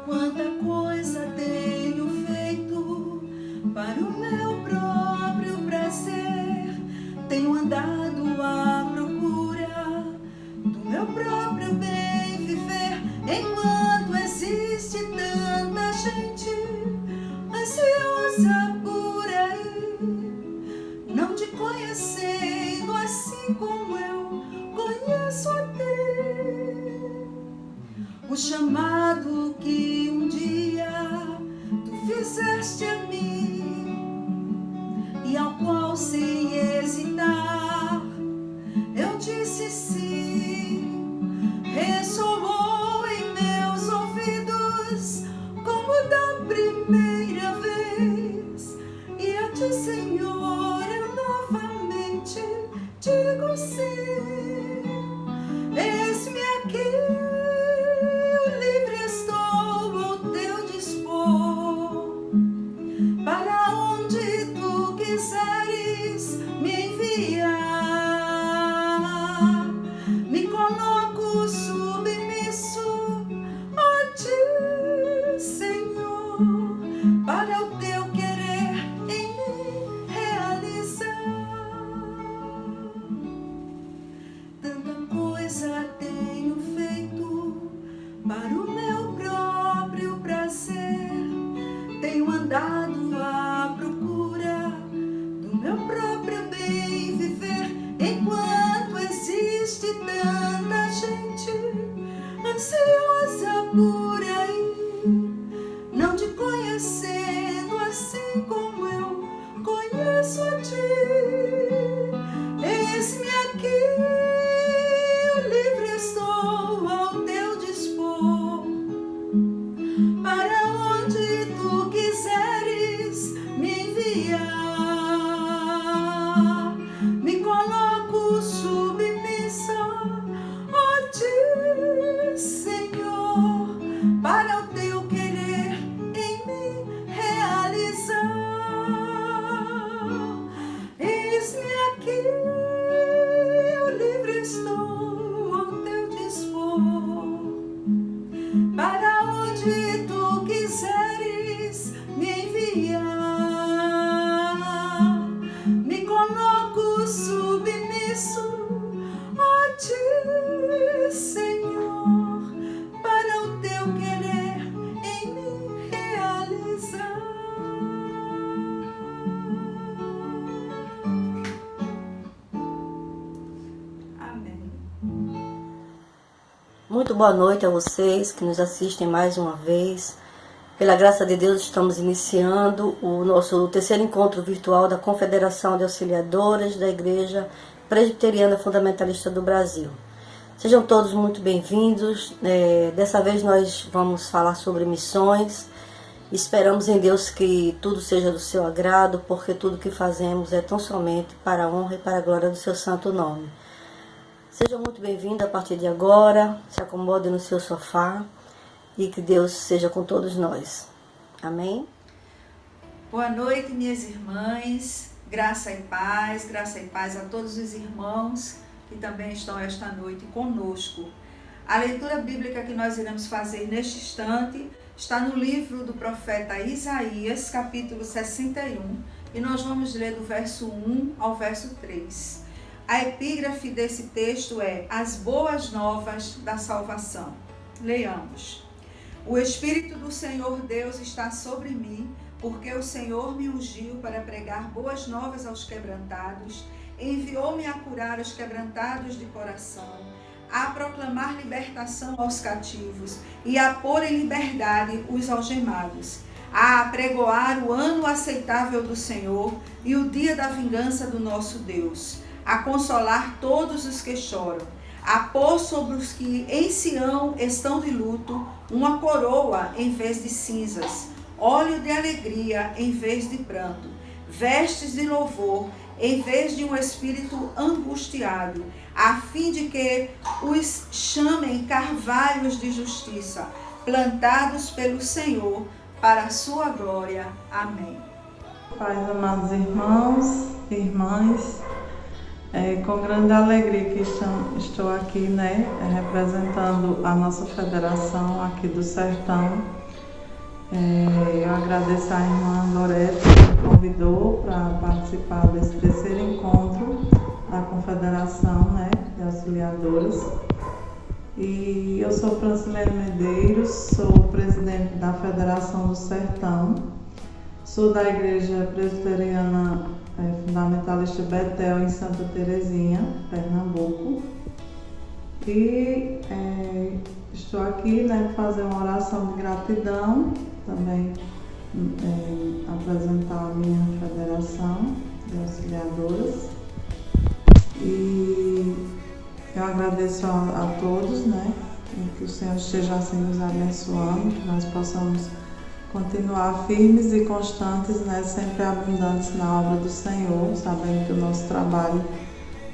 Quanta coisa tenho feito para o meu próprio prazer. Tenho andado à procura do meu próprio bem viver, enquanto existe tanta gente ansiosa por aí, não te conhecendo assim como eu conheço a ti. O chamado que um dia tu fizeste a mim e ao qual sem hesitar eu disse sim, ressoou em meus ouvidos como da primeira vez, e eu te, Senhor, eu novamente digo sim. Eis-me aqui, livre estou ao teu dispor, para onde tu quiseres me enviar. Me coloco submisso a ti, Senhor, para o teu querer em mim realizar. Tanta coisa tenho feito para o meu próprio prazer. Tenho andado à procura do meu próprio bem viver, enquanto existe tanta gente ansiosa por aí, não te conhecendo assim como eu conheço a ti. Eis-me aqui, livre estou ao teu dispor, para onde tu quiseres me enviar. Me coloco submissa a ti, Senhor, para o teu querer em mim realizar. Eis-me aqui, livre estou ao teu dispor, para onde tu quiseres me enviar. Me coloco submisso a ti, Senhor, para o teu querer em mim realizar. Amém. Muito boa noite a vocês que nos assistem mais uma vez. Pela graça de Deus, estamos iniciando o nosso terceiro encontro virtual da Confederação de Auxiliadoras da Igreja Presbiteriana Fundamentalista do Brasil. Sejam todos muito bem-vindos. Dessa vez nós vamos falar sobre missões. Esperamos em Deus que tudo seja do seu agrado, porque tudo que fazemos é tão somente para a honra e para a glória do seu santo nome. Seja muito bem-vindo a partir de agora, se acomode no seu sofá e que Deus seja com todos nós. Amém? Boa noite, minhas irmãs, graça e paz a todos os irmãos que também estão esta noite conosco. A leitura bíblica que nós iremos fazer neste instante está no livro do profeta Isaías, capítulo 61, e nós vamos ler do verso 1 ao verso 3. A epígrafe desse texto é As Boas Novas da Salvação. Leiamos. O Espírito do Senhor Deus está sobre mim, porque o Senhor me ungiu para pregar boas novas aos quebrantados, enviou-me a curar os quebrantados de coração, a proclamar libertação aos cativos e a pôr em liberdade os algemados, a apregoar o ano aceitável do Senhor e o dia da vingança do nosso Deus, a consolar todos os que choram, a pôr sobre os que em Sião estão de luto uma coroa em vez de cinzas, óleo de alegria em vez de pranto, vestes de louvor em vez de um espírito angustiado, a fim de que os chamem carvalhos de justiça, plantados pelo Senhor para a sua glória. Amém. Paz, amados irmãos e irmãs, com grande alegria que estou aqui, representando a nossa federação aqui do Sertão, Eu agradeço à irmã Lorete que me convidou para participar desse terceiro encontro da Confederação, né, de Auxiliadoras. E eu sou Francilene Medeiros, sou presidente da Federação do Sertão, sou da Igreja Presbiteriana Fundamentalista Betel em Santa Terezinha, Pernambuco. E estou aqui, né, para fazer uma oração de gratidão, também apresentar a minha federação de auxiliadoras. E eu agradeço a todos, né, que o Senhor esteja assim nos abençoando, que nós possamos continuar firmes e constantes, né, sempre abundantes na obra do Senhor, sabendo que o nosso trabalho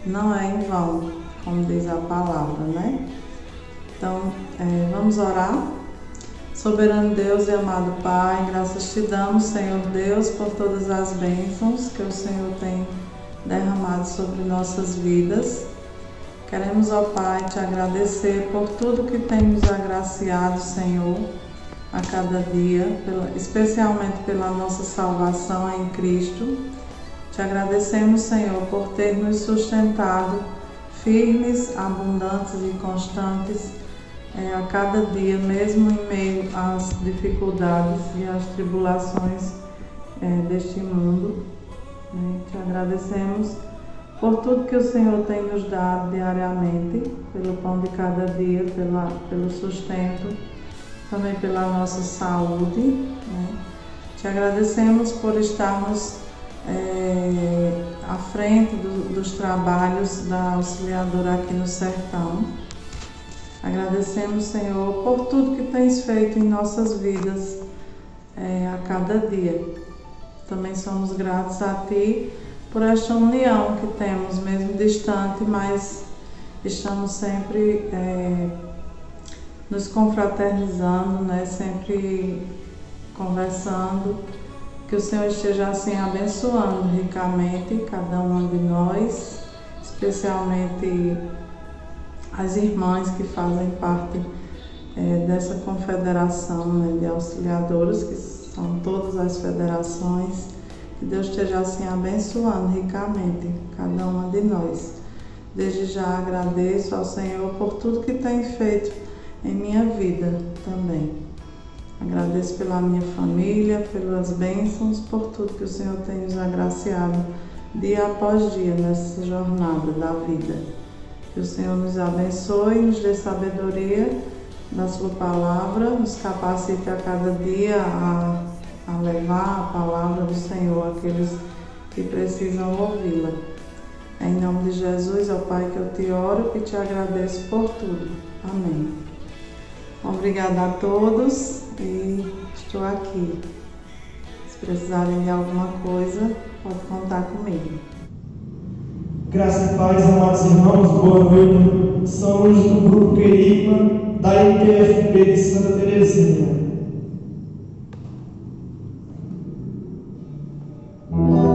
não é em vão, como diz a palavra, né? Então, vamos orar. Soberano Deus e amado Pai, graças te damos, Senhor Deus, por todas as bênçãos que o Senhor tem derramado sobre nossas vidas. Queremos, ó Pai, te agradecer por tudo que tem nos agraciado, Senhor, a cada dia, especialmente pela nossa salvação em Cristo. Te agradecemos, Senhor, por ter nos sustentado firmes, abundantes e constantes a cada dia, mesmo em meio às dificuldades e às tribulações deste mundo. Te agradecemos por tudo que o Senhor tem nos dado diariamente, pelo pão de cada dia, pelo sustento, também pela nossa saúde, né? Te agradecemos por estarmos à frente dos trabalhos da auxiliadora aqui no Sertão. Agradecemos, Senhor, por tudo que tens feito em nossas vidas a cada dia. Também somos gratos a Ti por esta união que temos, mesmo distante, mas estamos sempre nos confraternizando, né? Sempre conversando. Que o Senhor esteja assim abençoando ricamente cada uma de nós, especialmente as irmãs que fazem parte dessa confederação, né, de auxiliadoras, que são todas as federações. Que Deus esteja assim abençoando ricamente cada uma de nós. Desde já agradeço ao Senhor por tudo que tem feito em minha vida também. Agradeço pela minha família, pelas bênçãos, por tudo que o Senhor tem nos agraciado dia após dia nessa jornada da vida. Que o Senhor nos abençoe, nos dê sabedoria da sua palavra, nos capacite a cada dia a levar a palavra do Senhor àqueles que precisam ouvi-la. É em nome de Jesus, ó Pai, que eu te oro e te agradeço por tudo. Amém. Obrigada a todos e estou aqui. Se precisarem de alguma coisa, pode contar comigo. Graça e paz, amados irmãos, boa noite. Somos do Grupo Querigma, da IPFB de Santa Terezinha. Oh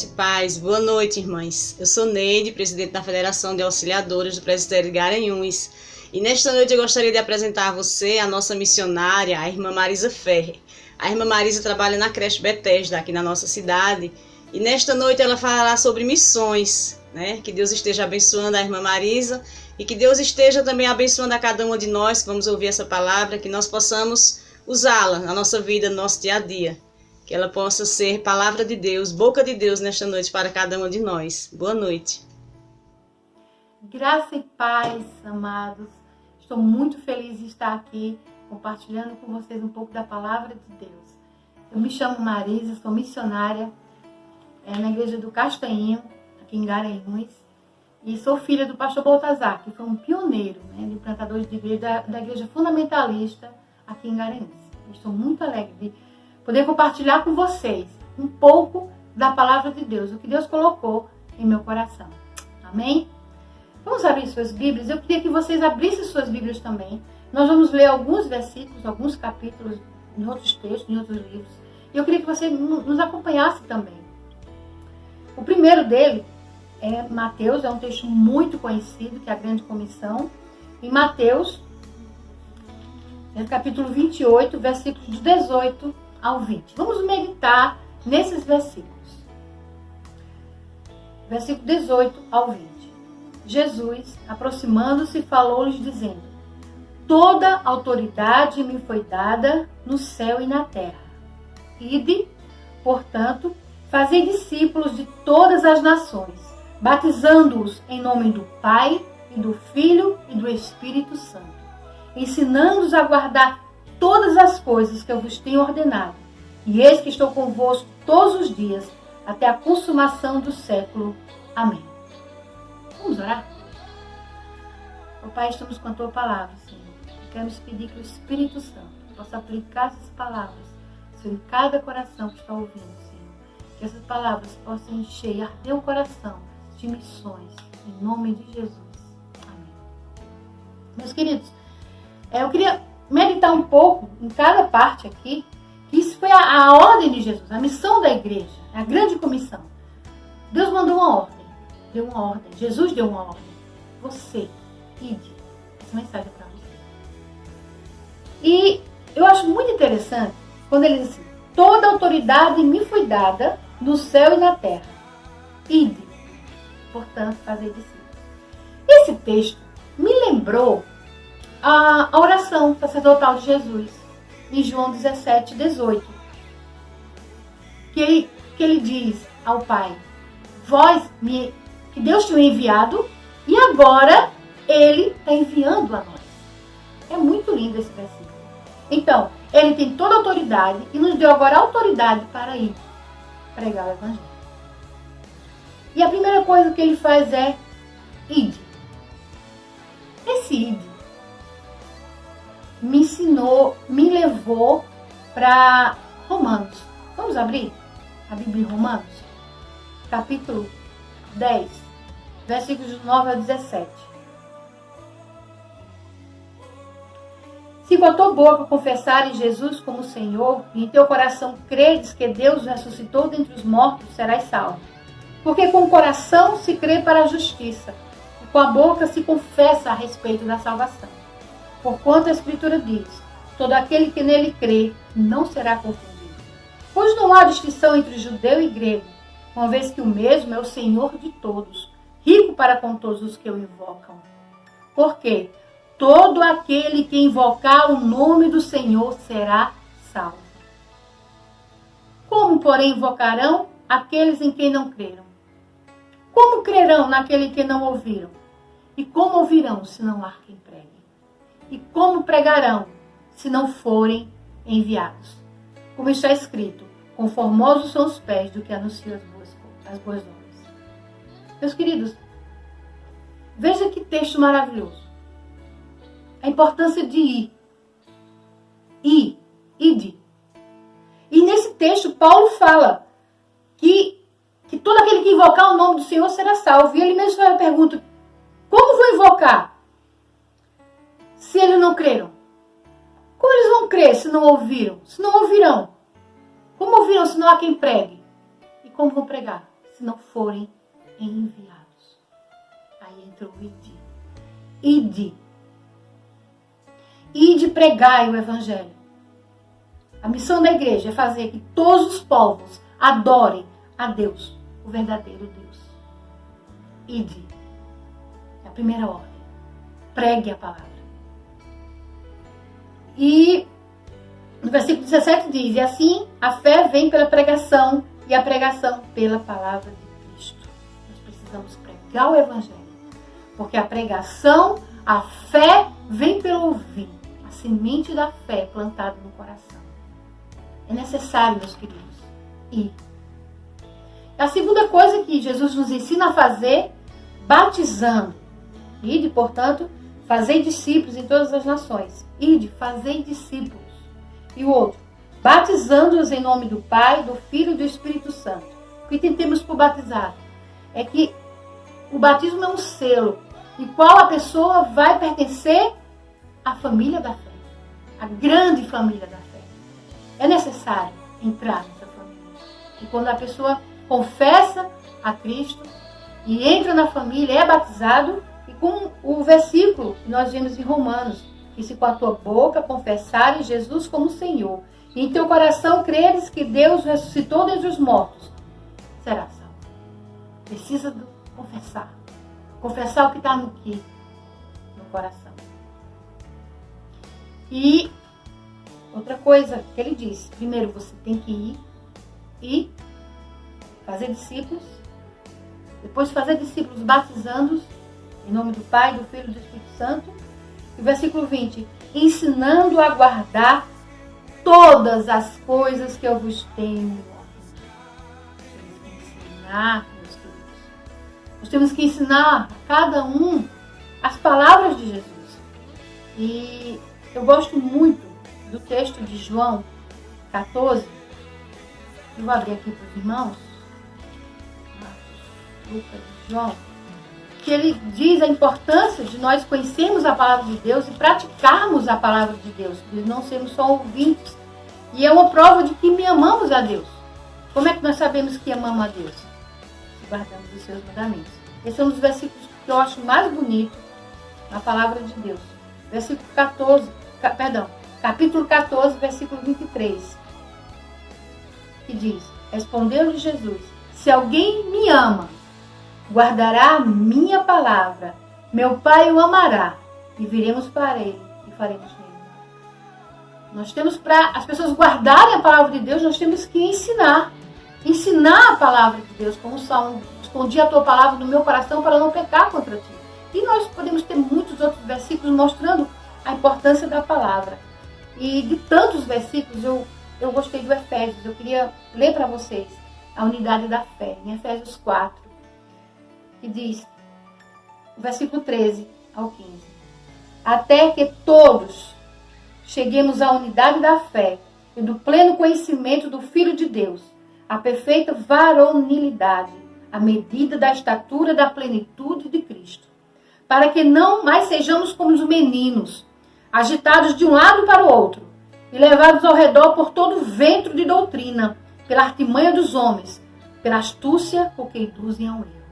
Graça e paz. Boa noite, irmãs. Eu sou Neide, presidente da Federação de Auxiliadoras do Presbitério de Garanhuns. E nesta noite eu gostaria de apresentar a você a nossa missionária, a irmã Marisa Ferrer. A irmã Marisa trabalha na creche Bethesda, aqui na nossa cidade. E nesta noite ela falará sobre missões, né? Que Deus esteja abençoando a irmã Marisa e que Deus esteja também abençoando a cada uma de nós que vamos ouvir essa palavra, que nós possamos usá-la na nossa vida, no nosso dia a dia. Que ela possa ser palavra de Deus, boca de Deus nesta noite para cada um de nós. Boa noite. Graça e paz, amados. Estou muito feliz de estar aqui compartilhando com vocês um pouco da palavra de Deus. Eu me chamo Marisa, sou missionária na igreja do Castanhinho, aqui em Garanhuns, e sou filha do pastor Baltazar, que foi um pioneiro, de plantadores de igreja, da igreja fundamentalista aqui em Garanhuns. Estou muito alegre de poder compartilhar com vocês um pouco da palavra de Deus, o que Deus colocou em meu coração. Amém? Vamos abrir suas Bíblias. Eu queria que vocês abrissem suas Bíblias também. Nós vamos ler alguns versículos, alguns capítulos em outros textos, em outros livros. E eu queria que você nos acompanhasse também. O primeiro dele é Mateus, é um texto muito conhecido, que é a Grande Comissão. Em Mateus, capítulo 28, versículos de 18 ao 20. Vamos meditar nesses versículos. Versículo 18 ao 20. Jesus, aproximando-se, falou-lhes dizendo: toda autoridade me foi dada no céu e na terra. Ide, portanto, fazei discípulos de todas as nações, batizando-os em nome do Pai, e do Filho e do Espírito Santo, ensinando-os a guardar todas as coisas que eu vos tenho ordenado. E eis que estou convosco todos os dias, até a consumação do século. Amém. Vamos orar? Ó Pai, estamos com a Tua palavra, Senhor. Queremos pedir que o Espírito Santo possa aplicar essas palavras, Senhor, em cada coração que está ouvindo, Senhor. Que essas palavras possam encher e arder o coração de missões, em nome de Jesus. Amém. Meus queridos, eu queria meditar um pouco em cada parte aqui, que isso foi a ordem de Jesus, a missão da igreja, a grande comissão. Deus mandou uma ordem, deu uma ordem, Jesus deu uma ordem. Você, ide. Essa mensagem é para você. E eu acho muito interessante quando ele diz assim: toda autoridade me foi dada no céu e na terra. Ide, portanto, fazer discípulos. Esse texto me lembrou a oração sacerdotal de Jesus, em João 17, 18. Que ele diz ao Pai: que Deus tinha enviado e agora Ele está enviando a nós. É muito lindo esse versículo. Então, Ele tem toda a autoridade e nos deu agora a autoridade para ir pregar o Evangelho. E a primeira coisa que Ele faz é ide. Esse ide me ensinou, me levou para Romanos. Vamos abrir a Bíblia em Romanos? Capítulo 10, versículos 9 a 17. Se com a tua boca confessares Jesus como Senhor, e em teu coração credes que Deus ressuscitou dentre os mortos, serás salvo. Porque com o coração se crê para a justiça, e com a boca se confessa a respeito da salvação. Porquanto a Escritura diz: todo aquele que nele crê não será confundido. Pois não há distinção entre judeu e grego, uma vez que o mesmo é o Senhor de todos, rico para com todos os que o invocam. Porque todo aquele que invocar o nome do Senhor será salvo. Como, porém, invocarão aqueles em quem não creram? Como crerão naquele que não ouviram? E como ouvirão se não há quem pregue? E como pregarão se não forem enviados? Como está escrito: conformosos são os pés do que anunciam as boas novas. Meus queridos, veja que texto maravilhoso. A importância de ir. Ide. E nesse texto, Paulo fala que todo aquele que invocar o nome do Senhor será salvo. E ele mesmo faz a pergunta: como vou invocar se eles não creram? Como eles vão crer se não ouviram? Se não ouvirão? Como ouvirão se não há quem pregue? E como vão pregar se não forem enviados. Aí entra o ide. Ide. Ide pregai o evangelho. A missão da igreja é fazer que todos os povos adorem a Deus, o verdadeiro Deus. Ide. É a primeira ordem. Pregue a palavra. E no versículo 17 diz: e assim a fé vem pela pregação e a pregação pela palavra de Cristo. Nós precisamos pregar o evangelho. Porque a pregação, a fé vem pelo ouvir. A semente da fé plantada no coração. É necessário, meus queridos, ir. A segunda coisa que Jesus nos ensina a fazer, batizando. Ide, portanto, fazei discípulos em todas as nações. Ide, fazei discípulos. E o outro, batizando-os em nome do Pai, do Filho e do Espírito Santo. O que entendemos por batizado? É que o batismo é um selo em qual a pessoa vai pertencer à família da fé. A grande família da fé. É necessário entrar nessa família. E quando a pessoa confessa a Cristo e entra na família, é batizado, e com o versículo que nós vemos em Romanos, que se com a tua boca confessares Jesus como Senhor, e em teu coração creres que Deus ressuscitou dentre os mortos, será salvo. Precisa confessar. Confessar o que está no coração. E outra coisa que ele diz, primeiro você tem que ir e fazer discípulos, depois fazer discípulos batizando-os em nome do Pai, do Filho e do Espírito Santo. E o versículo 20, ensinando a guardar todas as coisas que eu vos tenho ordenado. Temos que ensinar, meus queridos. Nós temos que ensinar a cada um as palavras de Jesus. E eu gosto muito do texto de João 14. Eu vou abrir aqui para os irmãos. Lucas e João. Que ele diz a importância de nós conhecermos a palavra de Deus e praticarmos a palavra de Deus, de não sermos só ouvintes. E é uma prova de que amamos a Deus. Como é que nós sabemos que amamos a Deus? Se guardamos os seus mandamentos. Esse é um dos versículos que eu acho mais bonito na palavra de Deus. Capítulo 14, versículo 23. Que diz, respondeu-lhe Jesus, se alguém me ama, guardará a minha palavra, meu Pai o amará, e viremos para ele e faremos nele. Nós temos, para as pessoas guardarem a palavra de Deus, nós temos que ensinar a palavra de Deus, como o Salmo, escondi a tua palavra no meu coração para não pecar contra ti. E nós podemos ter muitos outros versículos mostrando a importância da palavra. E de tantos versículos, eu gostei do Efésios, eu queria ler para vocês a unidade da fé, em Efésios 4. Que diz, versículo 13 ao 15, até que todos cheguemos à unidade da fé e do pleno conhecimento do Filho de Deus, à perfeita varonilidade, à medida da estatura da plenitude de Cristo, para que não mais sejamos como os meninos, agitados de um lado para o outro e levados ao redor por todo o vento de doutrina, pela artimanha dos homens, pela astúcia com que induzem ao erro,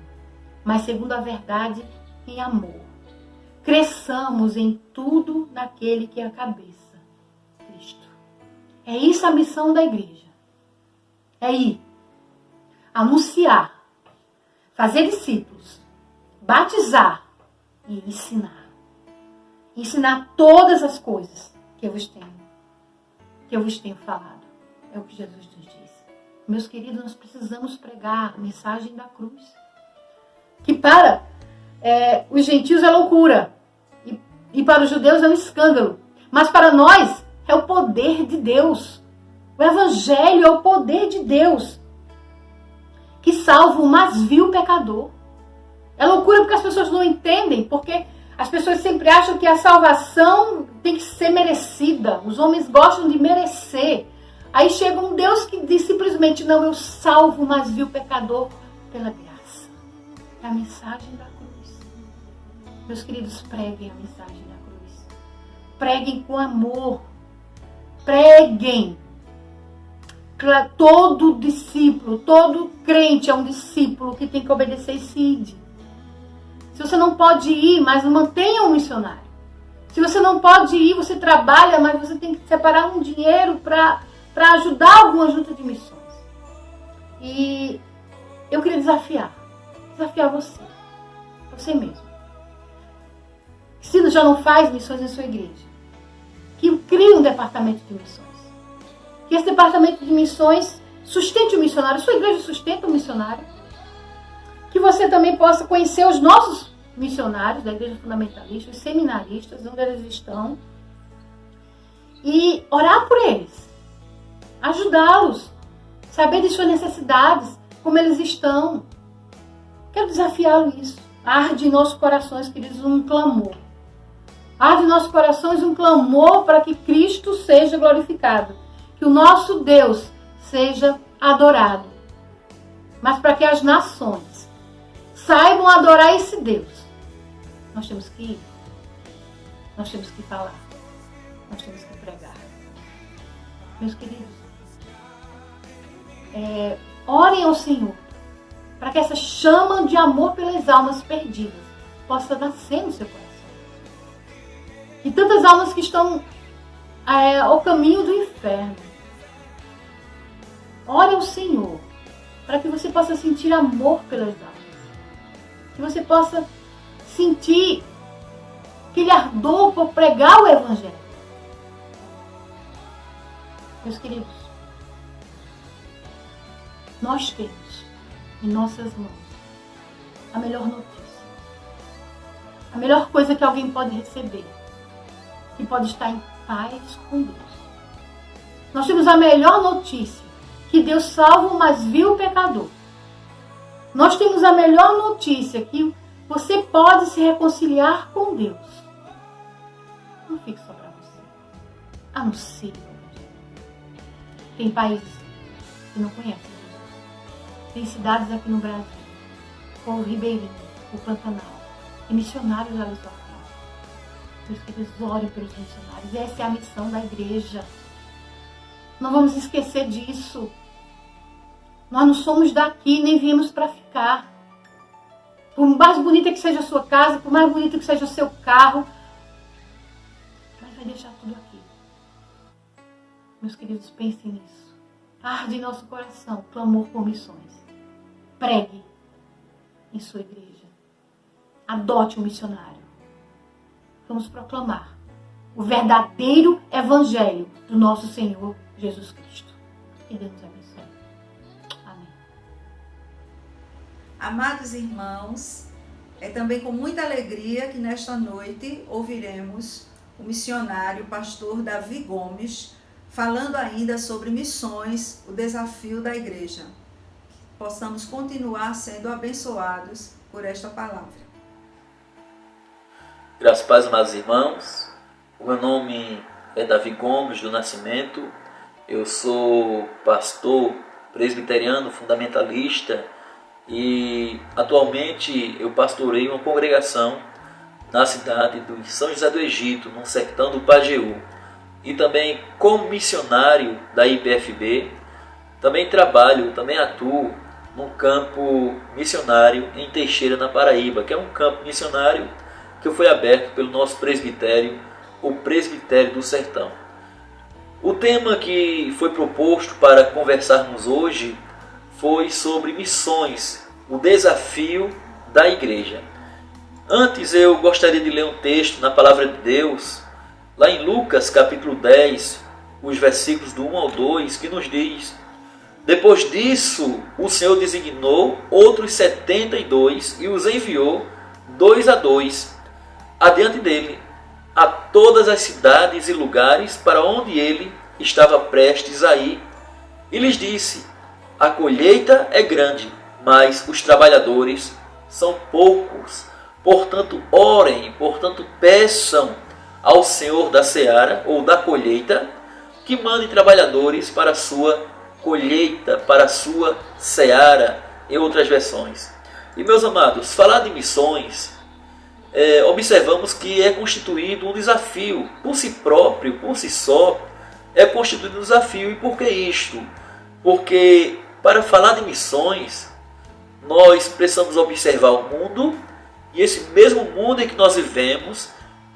mas segundo a verdade em amor. Cresçamos em tudo naquele que é a cabeça, Cristo. É isso a missão da igreja. É ir, anunciar, fazer discípulos, batizar e ensinar. Ensinar todas as coisas que eu vos tenho falado. É o que Jesus nos diz. Meus queridos, nós precisamos pregar a mensagem da cruz. Que para os gentios é loucura. E para os judeus é um escândalo. Mas para nós é o poder de Deus. O evangelho é o poder de Deus. Que salva o mais vil pecador. É loucura porque as pessoas não entendem. Porque as pessoas sempre acham que a salvação tem que ser merecida. Os homens gostam de merecer. Aí chega um Deus que diz simplesmente, não, eu salvo o mais vil pecador pela graça. É a mensagem da cruz. Meus queridos, preguem a mensagem da cruz. Preguem com amor. Preguem. todo discípulo, todo crente é um discípulo que tem que obedecer esse ID. Se você não pode ir, mas mantenha um missionário. Se você não pode ir, você trabalha, mas você tem que separar um dinheiro para ajudar alguma junta de missões. E eu queria desafiar você mesmo. Se já não faz missões em sua igreja, que crie um departamento de missões. Que esse departamento de missões sustente o missionário, sua igreja sustenta o missionário. Que você também possa conhecer os nossos missionários da Igreja Fundamentalista, os seminaristas, onde eles estão, e orar por eles, ajudá-los, saber de suas necessidades, como eles estão. Quero desafiá-lo isso. Arde em nossos corações, queridos, um clamor. Arde em nossos corações um clamor para que Cristo seja glorificado, que o nosso Deus seja adorado, mas para que as nações saibam adorar esse Deus, nós temos que ir, nós temos que falar, nós temos que pregar. Meus queridos, orem ao Senhor para que essa chama de amor pelas almas perdidas possa nascer no seu coração. E tantas almas que estão ao caminho do inferno. Ore ao Senhor para que você possa sentir amor pelas almas. Que você possa sentir aquele ardor por pregar o Evangelho. Meus queridos, nós temos em nossas mãos a melhor notícia. A melhor coisa que alguém pode receber. Que pode estar em paz com Deus. Nós temos a melhor notícia. Que Deus salva o mais vil pecador. Nós temos a melhor notícia. Que você pode se reconciliar com Deus. Não fique só para você. Anuncie. Tem países que não conhecem Jesus. Tem cidades aqui no Brasil. Como o Ribeirinho, o Pantanal. E missionários ali só. Meus queridos, orem pelos missionários. Essa é a missão da igreja. Não vamos esquecer disso. Nós não somos daqui, nem viemos para ficar. Por mais bonita que seja a sua casa, por mais bonito que seja o seu carro, mas vai deixar tudo aqui. Meus queridos, pensem nisso. Arde em nosso coração clamor por missões. Pregue em sua igreja. Adote um missionário. Vamos proclamar o verdadeiro evangelho do nosso Senhor Jesus Cristo. Que Deus nos abençoe. Amém. Amados irmãos, é também com muita alegria que nesta noite ouviremos o missionário pastor Davi Gomes falando ainda sobre missões, o desafio da igreja. Que possamos continuar sendo abençoados por esta palavra. Graças a Deus, amados irmãos. O meu nome é Davi Gomes do Nascimento. Eu sou pastor presbiteriano fundamentalista e atualmente eu pastoreio uma congregação na cidade de São José do Egito, no sertão do Pajeú. E também como missionário da IPFB, também atuo num campo missionário em Teixeira, na Paraíba, que é um campo missionário que foi aberto pelo nosso presbitério, o Presbitério do Sertão. O tema que foi proposto para conversarmos hoje foi sobre missões, o desafio da igreja. Antes eu gostaria de ler um texto na Palavra de Deus, lá em Lucas capítulo 10, os versículos do 1 ao 2, que nos diz: depois disso o Senhor designou outros 72 e os enviou 2 a 2 adiante dele, a todas as cidades e lugares para onde ele estava prestes a ir, e lhes disse: a colheita é grande, mas os trabalhadores são poucos. Portanto, orem, peçam ao Senhor da seara, ou da colheita, que mande trabalhadores para a sua colheita, para a sua seara, em outras versões. E, meus amados, falar de missões, observamos que é constituído um desafio, por si próprio, por si só, é constituído um desafio. E por que isto? Porque para falar de missões, nós precisamos observar o mundo, e esse mesmo mundo em que nós vivemos,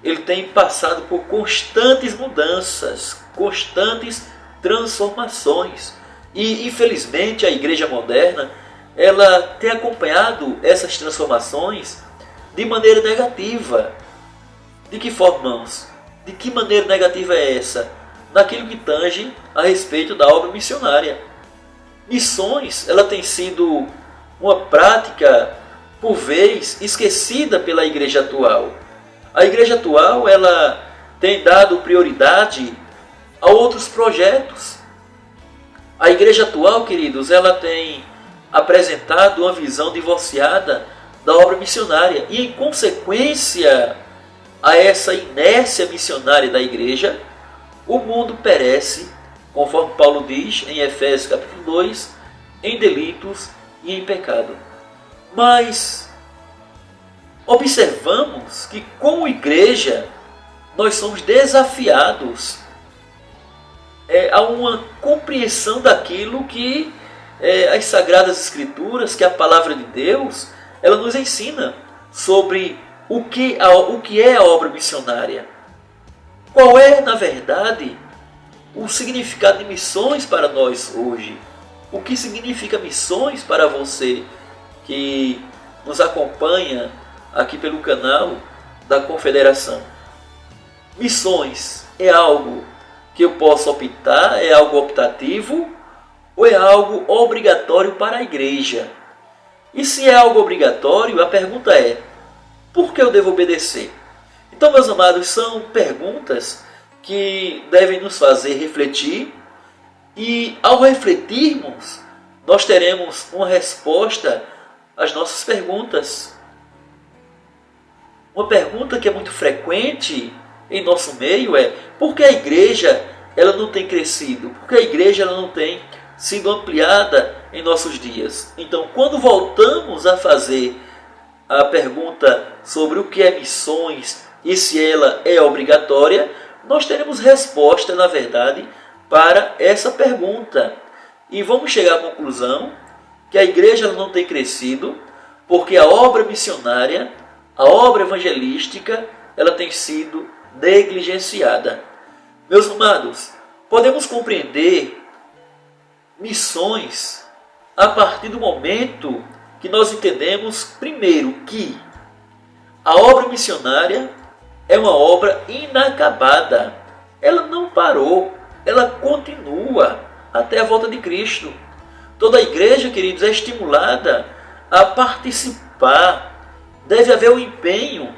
ele tem passado por constantes mudanças, constantes transformações. E infelizmente a igreja moderna, ela tem acompanhado essas transformações de maneira negativa. De que forma, irmãos? De que maneira negativa é essa? Naquilo que tange a respeito da obra missionária. Missões, ela tem sido uma prática, por vez, esquecida pela igreja atual. A igreja atual, ela tem dado prioridade a outros projetos. A igreja atual, queridos, ela tem apresentado uma visão divorciada da obra missionária. E em consequência a essa inércia missionária da igreja, o mundo perece, conforme Paulo diz em Efésios capítulo 2, em delitos e em pecado. Mas observamos que como igreja nós somos desafiados a uma compreensão daquilo que as Sagradas Escrituras, que a Palavra de Deus, ela nos ensina sobre o que é a obra missionária. Qual é, na verdade, o significado de missões para nós hoje? O que significa missões para você que nos acompanha aqui pelo canal da Confederação? Missões é algo que eu posso optar, é algo optativo ou é algo obrigatório para a igreja? E se é algo obrigatório, a pergunta é: por que eu devo obedecer? Então, meus amados, são perguntas que devem nos fazer refletir, e ao refletirmos, nós teremos uma resposta às nossas perguntas. Uma pergunta que é muito frequente em nosso meio é: por que a igreja ela não tem crescido? Por que a igreja ela não tem sido ampliada em nossos dias? Então, quando voltamos a fazer a pergunta sobre o que é missões e se ela é obrigatória, nós teremos resposta, na verdade, para essa pergunta. E vamos chegar à conclusão que a igreja não tem crescido porque a obra missionária, a obra evangelística, ela tem sido negligenciada. Meus amados, podemos compreender missões a partir do momento que nós entendemos, primeiro, que a obra missionária é uma obra inacabada. Ela não parou, ela continua até a volta de Cristo. Toda a igreja, queridos, é estimulada a participar. Deve haver um empenho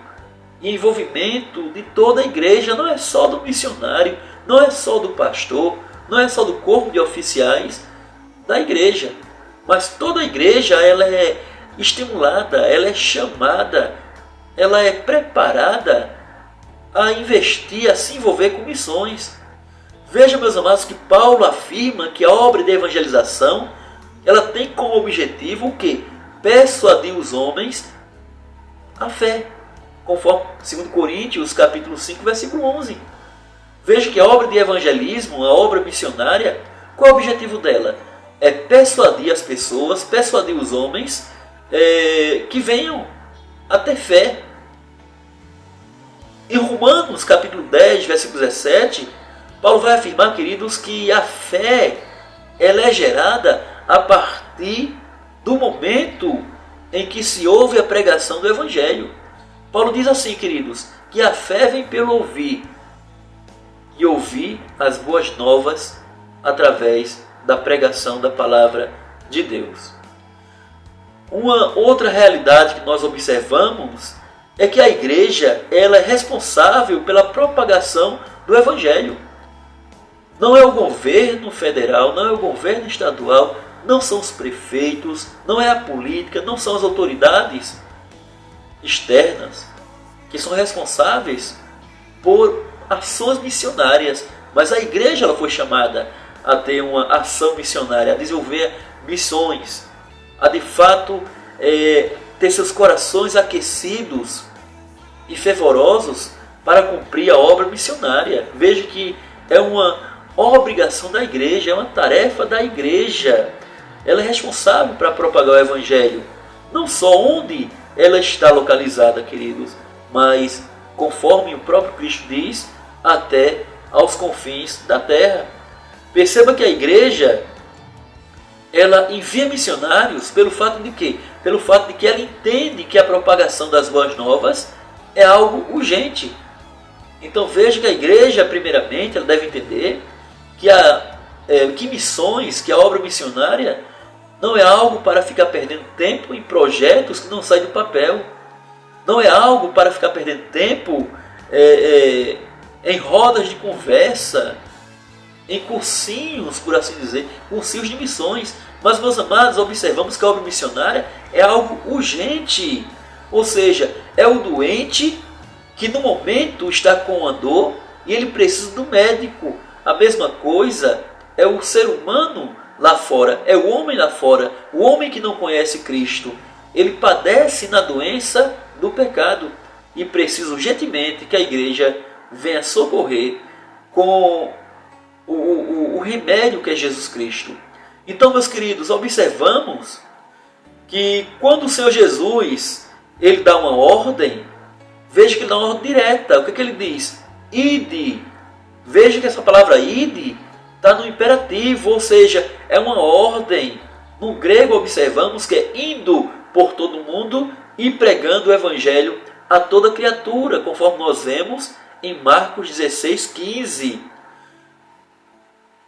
e envolvimento de toda a igreja, não é só do missionário, não é só do pastor, não é só do corpo de oficiais da igreja, mas toda a igreja ela é estimulada, ela é chamada, ela é preparada a investir, a se envolver com missões. Veja, meus amados, que Paulo afirma que a obra de evangelização ela tem como objetivo o quê? Persuadir os homens à fé, conforme 2 Coríntios capítulo 5, versículo 11. Veja que a obra de evangelismo, a obra missionária, qual é o objetivo dela? É persuadir as pessoas, persuadir os homens que venham a ter fé. Em Romanos capítulo 10, versículo 17, Paulo vai afirmar, queridos, que a fé ela é gerada a partir do momento em que se ouve a pregação do Evangelho. Paulo diz assim, queridos, que a fé vem pelo ouvir, e ouvir as boas novas através da pregação da palavra de Deus. Uma outra realidade que nós observamos é que a igreja ela é responsável pela propagação do Evangelho. Não é o governo federal, não é o governo estadual, não são os prefeitos, não é a política, não são as autoridades externas que são responsáveis por ações missionárias, mas a igreja ela foi chamada a ter uma ação missionária, a desenvolver missões, a de fato ter seus corações aquecidos e fervorosos para cumprir a obra missionária. Veja que é uma obrigação da igreja, é uma tarefa da igreja. Ela é responsável para propagar o Evangelho, não só onde ela está localizada, queridos, mas, conforme o próprio Cristo diz, até aos confins da terra. Perceba que a igreja, ela envia missionários pelo fato de quê? Pelo fato de que ela entende que a propagação das boas novas é algo urgente. Então veja que a igreja, primeiramente, ela deve entender que missões, que a obra missionária não é algo para ficar perdendo tempo em projetos que não saem do papel. Não é algo para ficar perdendo tempo em rodas de conversa, em cursinhos, por assim dizer, cursinhos de missões. Mas, meus amados, observamos que a obra missionária é algo urgente. Ou seja, é o doente que no momento está com uma dor e ele precisa do médico. A mesma coisa é o ser humano lá fora, é o homem lá fora, o homem que não conhece Cristo. Ele padece na doença do pecado e precisa urgentemente que a igreja venha socorrer com o remédio que é Jesus Cristo. Então, meus queridos, observamos que quando o Senhor Jesus ele dá uma ordem, veja que ele dá uma ordem direta. O que ele diz? Ide. Veja que essa palavra ide está no imperativo, ou seja, é uma ordem. No grego observamos que é indo por todo mundo e pregando o evangelho a toda criatura, conforme nós vemos em Marcos 16:15.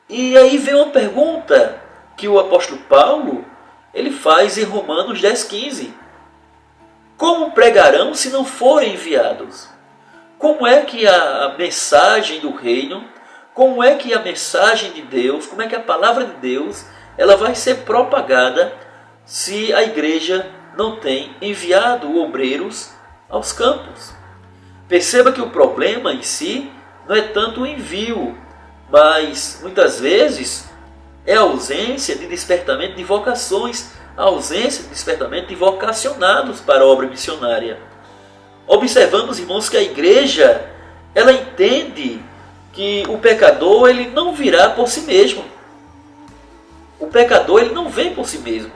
E aí vem uma pergunta que o apóstolo Paulo ele faz em Romanos 10:15. Como pregarão se não forem enviados? Como é que a mensagem do reino, como é que a mensagem de Deus, como é que a palavra de Deus, ela vai ser propagada se a igreja não tem enviado obreiros aos campos? Perceba que o problema em si não é tanto o envio, mas muitas vezes é a ausência de despertamento de vocações, a ausência de despertamento de vocacionados para a obra missionária. Observamos, irmãos, que a igreja ela entende que o pecador ele não virá por si mesmo. O pecador ele não vem por si mesmo.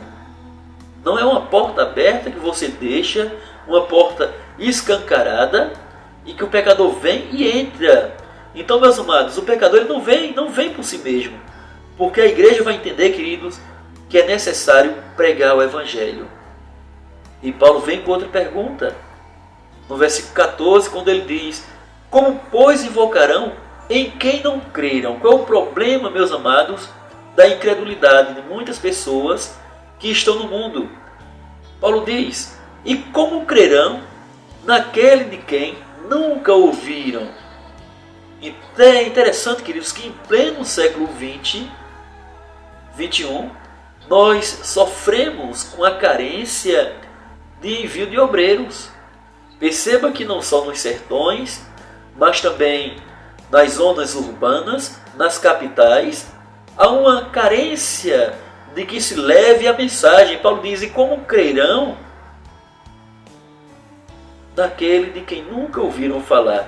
Não é uma porta aberta que você deixa, uma porta escancarada e que o pecador vem e entra. Então, meus amados, o pecador ele não vem por si mesmo. Porque a igreja vai entender, queridos, que é necessário pregar o evangelho. E Paulo vem com outra pergunta. No versículo 14, quando ele diz: como, pois, invocarão em quem não creram? Qual é o problema, meus amados, da incredulidade de muitas pessoas que estão no mundo? Paulo diz: e como crerão naquele de quem nunca ouviram? E é interessante, queridos, que em pleno século 21, nós sofremos com a carência de envio de obreiros. Perceba que não só nos sertões, mas também nas zonas urbanas, nas capitais, há uma carência de que se leve a mensagem. Paulo diz: e como crerão daquele de quem nunca ouviram falar?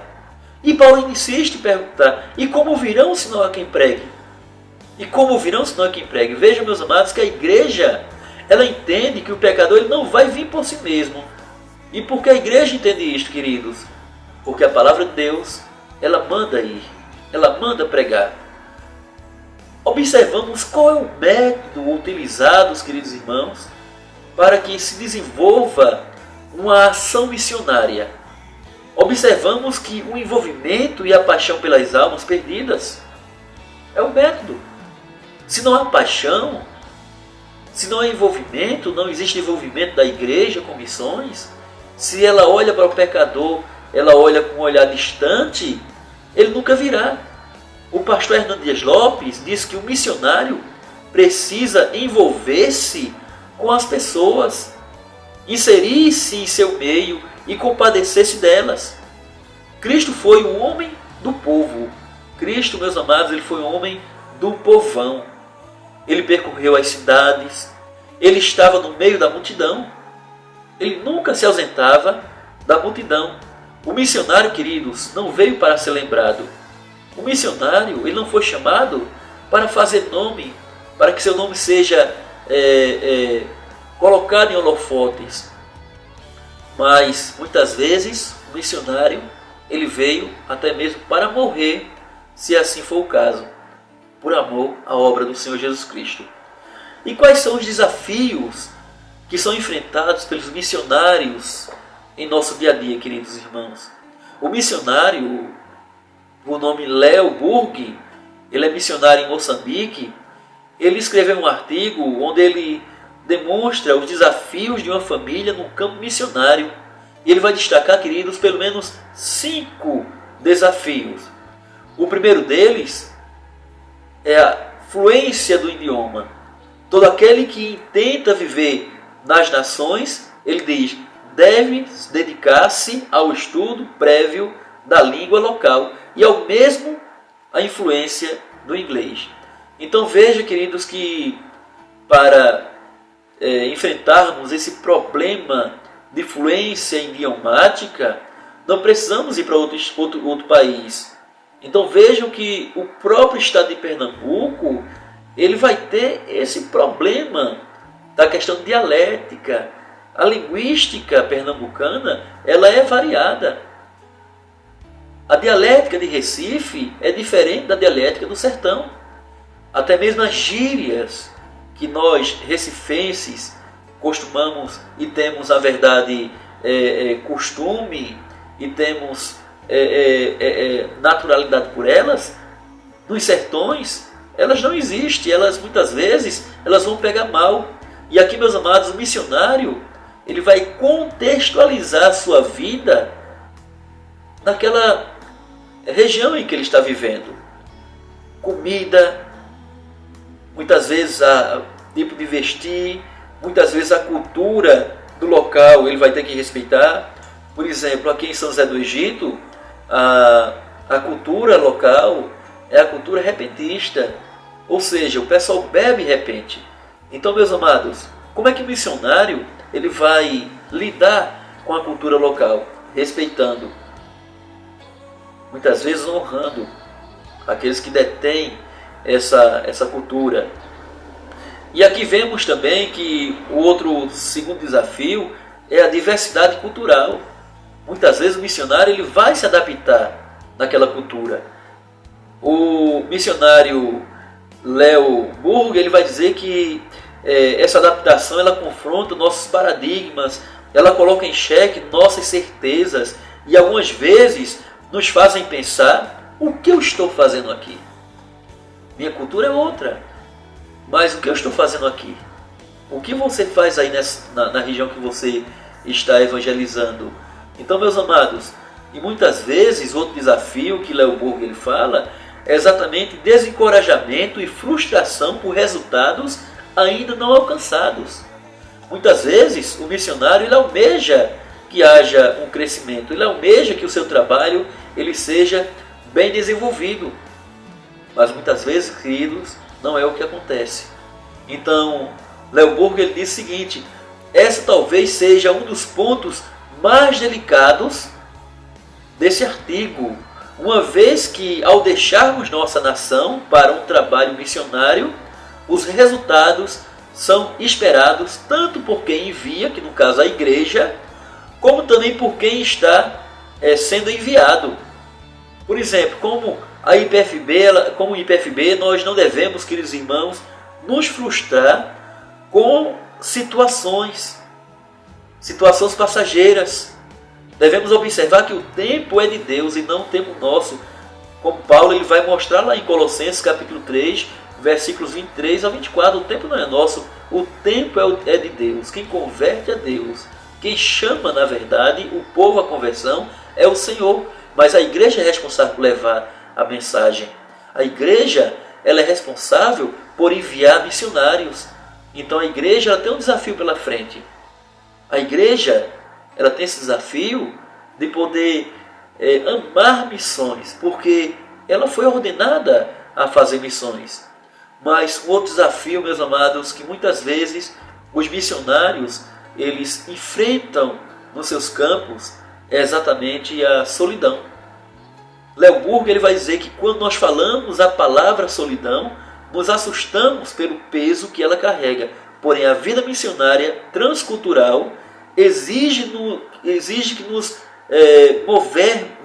E Paulo insiste em perguntar: e como virão se não há quem pregue? E como virão se não há quem pregue? Vejam, meus amados, que a igreja ela entende que o pecador ele não vai vir por si mesmo. E por que a igreja entende isto, queridos? Porque a palavra de Deus, ela manda ir, ela manda pregar. Observamos qual é o método utilizado, queridos irmãos, para que se desenvolva uma ação missionária. Observamos que o envolvimento e a paixão pelas almas perdidas é o método. Se não há paixão, se não há envolvimento, não existe envolvimento da igreja com missões. Se ela olha para o pecador, ela olha com um olhar distante, ele nunca virá. O pastor Hernando Dias Lopes diz que o missionário precisa envolver-se com as pessoas, inserir-se em seu meio e compadecer-se delas. Cristo foi um homem do povo. Cristo, meus amados, ele foi um homem do povão. Ele percorreu as cidades, ele estava no meio da multidão. Ele nunca se ausentava da multidão. O missionário, queridos, não veio para ser lembrado. O missionário, ele não foi chamado para fazer nome, para que seu nome seja colocado em holofotes. Mas, muitas vezes, o missionário, ele veio até mesmo para morrer, se assim for o caso, por amor à obra do Senhor Jesus Cristo. E quais são os desafios que são enfrentados pelos missionários em nosso dia a dia, queridos irmãos? O missionário, o nome Leo Burg, ele é missionário em Moçambique. Ele escreveu um artigo onde ele demonstra os desafios de uma família no campo missionário. E ele vai destacar, queridos, pelo menos 5 desafios. O primeiro deles é a fluência do idioma. Todo aquele que tenta viver nas nações, ele diz, deve dedicar-se ao estudo prévio da língua local e ao mesmo a influência do inglês. Então veja, queridos, que para enfrentarmos esse problema de fluência idiomática, não precisamos ir para outro país. Então vejam que o próprio estado de Pernambuco, ele vai ter esse problema da questão dialética. A linguística pernambucana, ela é variada. A dialética de Recife é diferente da dialética do sertão. Até mesmo as gírias que nós, recifenses, costumamos e temos, na verdade, costume e temos naturalidade por elas, nos sertões, elas não existem. Elas, muitas vezes, elas vão pegar mal. E aqui, meus amados, o missionário, ele vai contextualizar a sua vida naquela região em que ele está vivendo. Comida, muitas vezes o tipo de vestir, muitas vezes a cultura do local ele vai ter que respeitar. Por exemplo, aqui em São José do Egito, a cultura local é a cultura repentista, ou seja, o pessoal bebe repente. Então, meus amados, como é que o missionário ele vai lidar com a cultura local? Respeitando, muitas vezes honrando aqueles que detêm essa cultura. E aqui vemos também que o outro segundo desafio é a diversidade cultural. Muitas vezes o missionário ele vai se adaptar naquela cultura. O missionário Leo Burg, ele vai dizer que essa adaptação ela confronta nossos paradigmas, ela coloca em xeque nossas certezas e algumas vezes nos fazem pensar: o que eu estou fazendo aqui? Minha cultura é outra, mas o que eu estou fazendo aqui? O que você faz aí na região que você está evangelizando? Então, meus amados, e muitas vezes outro desafio que Leo Burg ele fala é exatamente desencorajamento e frustração por resultados ainda não alcançados. Muitas vezes o missionário ele almeja que haja um crescimento, ele almeja que o seu trabalho ele seja bem desenvolvido, mas muitas vezes, queridos, não é o que acontece. Então, Leo Burg ele diz o seguinte: essa talvez seja um dos pontos mais delicados desse artigo, uma vez que ao deixarmos nossa nação para um trabalho missionário, os resultados são esperados tanto por quem envia, que no caso a igreja, como também por quem está sendo enviado. Por exemplo, como o IPFB, nós não devemos, queridos irmãos, nos frustrar com situações passageiras. Devemos observar que o tempo é de Deus e não o tempo nosso. Como Paulo ele vai mostrar lá em Colossenses capítulo 3, versículos 23 a 24, o tempo não é nosso, o tempo é de Deus. Quem converte a Deus, quem chama, na verdade, o povo à conversão é o Senhor. Mas a igreja é responsável por levar a mensagem. A igreja ela é responsável por enviar missionários. Então a igreja ela tem um desafio pela frente. A igreja ela tem esse desafio de poder amar missões, porque ela foi ordenada a fazer missões. Mas um outro desafio, meus amados, que muitas vezes os missionários eles enfrentam nos seus campos é exatamente a solidão. Léo Burgo ele vai dizer que quando nós falamos a palavra solidão, nos assustamos pelo peso que ela carrega. Porém, a vida missionária transcultural exige que nos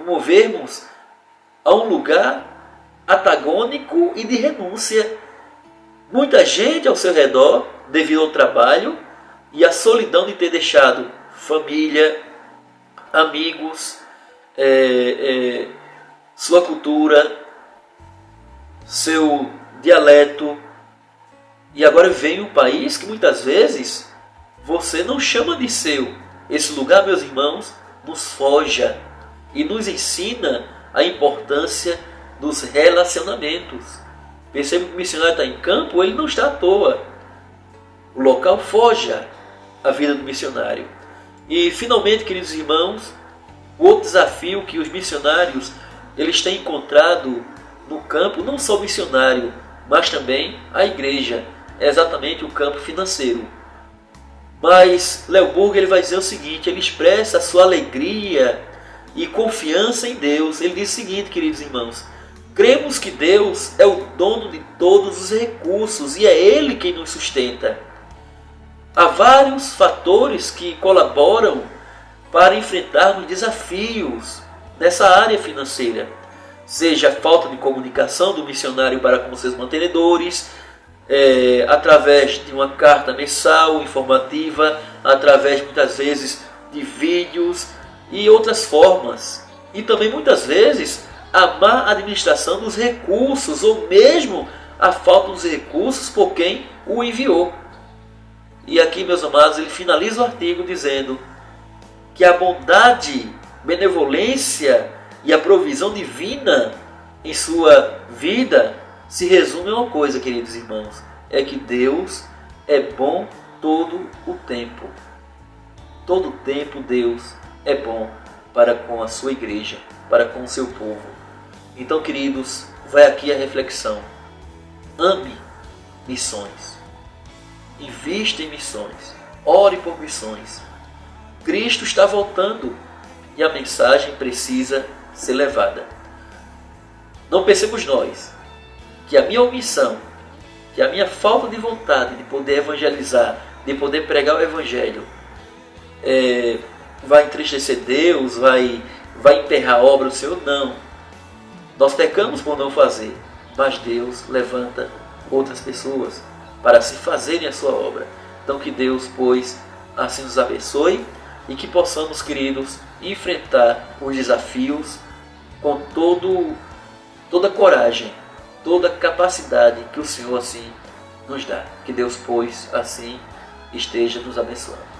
movermos a um lugar antagônico e de renúncia. Muita gente ao seu redor, devido ao trabalho e à solidão de ter deixado família, amigos, sua cultura, seu dialeto, e agora vem um país que muitas vezes você não chama de seu. Esse lugar, meus irmãos, nos forja e nos ensina a importância dos relacionamentos. Perceba que o missionário está em campo, ele não está à toa. O local forja a vida do missionário. E finalmente, queridos irmãos, o outro desafio que os missionários eles têm encontrado no campo, não só o missionário, mas também a igreja, é exatamente o campo financeiro. Mas Léo Burgo ele vai dizer o seguinte, ele expressa a sua alegria e confiança em Deus. Ele diz o seguinte, queridos irmãos: cremos que Deus é o dono de todos os recursos e é Ele quem nos sustenta. Há vários fatores que colaboram para enfrentarmos desafios nessa área financeira. Seja a falta de comunicação do missionário para com seus mantenedores, através de uma carta mensal, informativa, através muitas vezes de vídeos e outras formas. E também muitas vezes a má administração dos recursos, ou mesmo a falta dos recursos por quem o enviou. E aqui, meus amados, ele finaliza o artigo dizendo que a bondade, benevolência e a provisão divina em sua vida se resume a uma coisa, queridos irmãos, é que Deus é bom todo o tempo. Todo o tempo Deus é bom para com a sua igreja, para com o seu povo. Então, queridos, vai aqui a reflexão. Ame missões. Invista em missões. Ore por missões. Cristo está voltando e a mensagem precisa ser levada. Não pensemos nós que a minha omissão, que a minha falta de vontade de poder evangelizar, de poder pregar o evangelho, vai entristecer Deus, vai emperrar a obra do Senhor. Não. Nós pecamos por não fazer, mas Deus levanta outras pessoas para se fazerem a sua obra. Então que Deus, pois, assim nos abençoe e que possamos, queridos, enfrentar os desafios com toda a coragem, toda a capacidade que o Senhor assim nos dá. Que Deus, pois, assim esteja nos abençoando.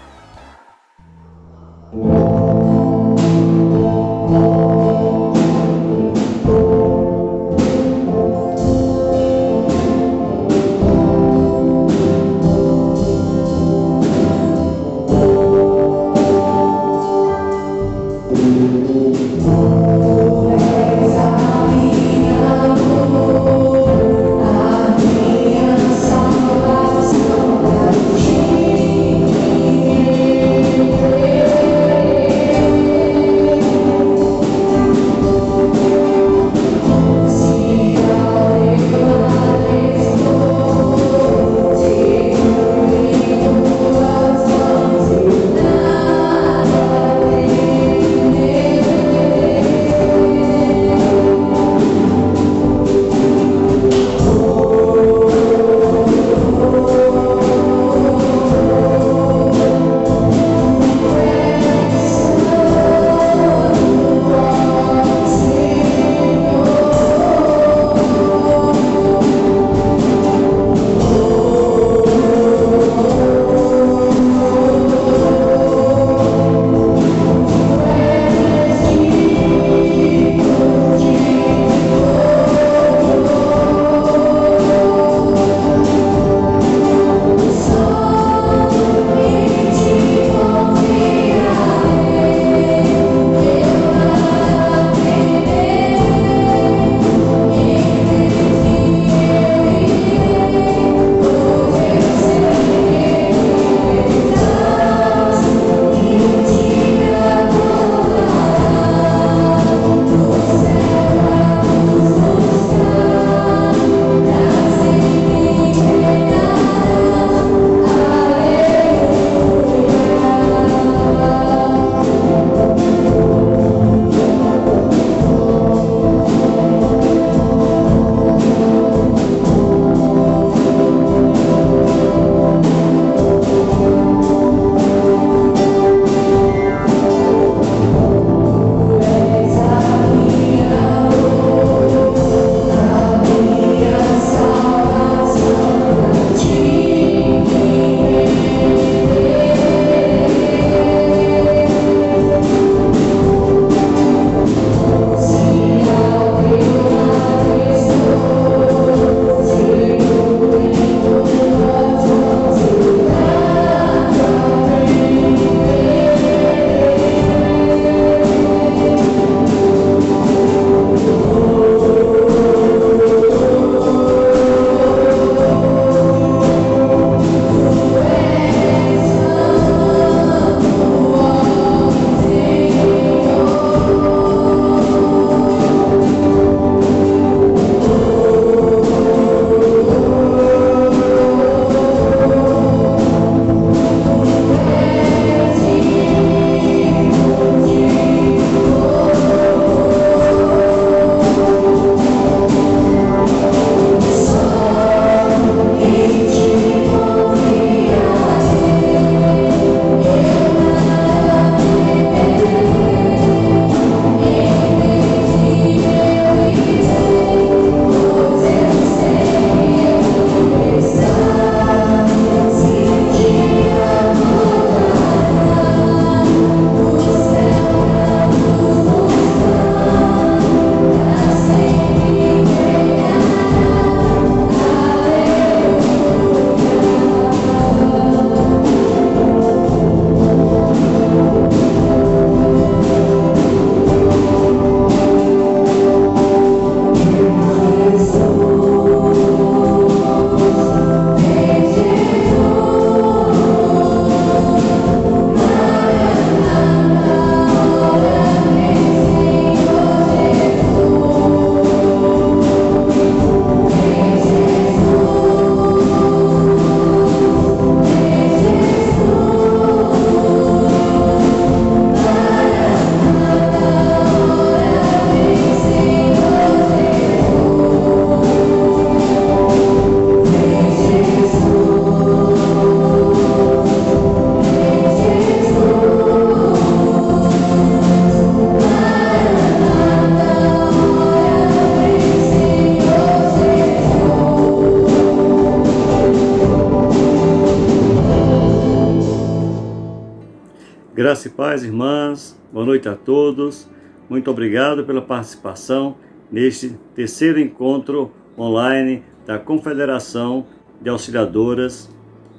Graça e paz, irmãs. Boa noite a todos. Muito obrigado pela participação neste terceiro encontro online da Confederação de Auxiliadoras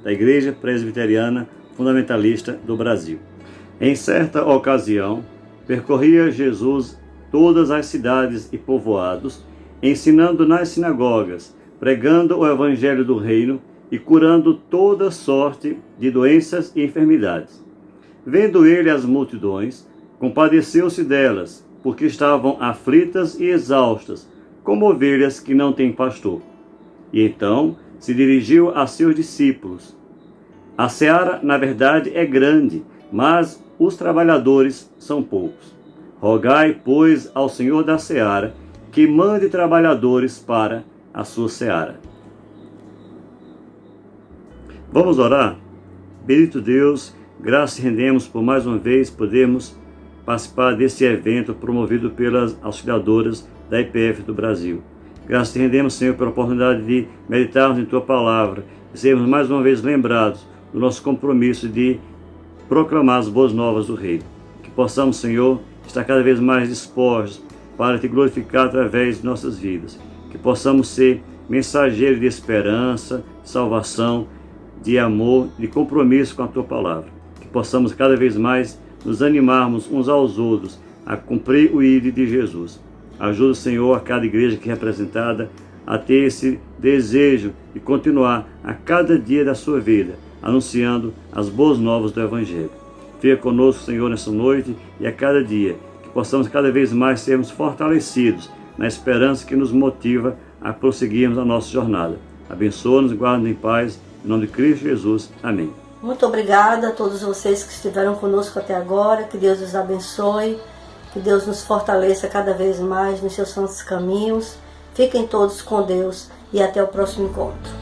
da Igreja Presbiteriana Fundamentalista do Brasil. Em certa ocasião, percorria Jesus todas as cidades e povoados, ensinando nas sinagogas, pregando o evangelho do reino e curando toda sorte de doenças e enfermidades. Vendo ele as multidões, compadeceu-se delas, porque estavam aflitas e exaustas, como ovelhas que não têm pastor. E então se dirigiu a seus discípulos. A seara, na verdade, é grande, mas os trabalhadores são poucos. Rogai, pois, ao Senhor da seara, que mande trabalhadores para a sua seara. Vamos orar? Bendito Deus, graças e rendemos por mais uma vez podermos participar desse evento promovido pelas auxiliadoras da IPF do Brasil. Graças e rendemos, Senhor, pela oportunidade de meditarmos em Tua Palavra e sermos mais uma vez lembrados do nosso compromisso de proclamar as boas novas do Reino. Que possamos, Senhor, estar cada vez mais dispostos para Te glorificar através de nossas vidas. Que possamos ser mensageiros de esperança, de salvação, de amor, de compromisso com a Tua Palavra. Que possamos cada vez mais nos animarmos uns aos outros a cumprir o ID de Jesus. Ajuda, Senhor, a cada igreja aqui representada a ter esse desejo de continuar a cada dia da sua vida, anunciando as boas novas do Evangelho. Fica conosco, Senhor, nessa noite e a cada dia, que possamos cada vez mais sermos fortalecidos na esperança que nos motiva a prosseguirmos a nossa jornada. Abençoa-nos e guarda-nos em paz, em nome de Cristo Jesus. Amém. Muito obrigada a todos vocês que estiveram conosco até agora. Que Deus os abençoe. Que Deus nos fortaleça cada vez mais nos seus santos caminhos. Fiquem todos com Deus e até o próximo encontro.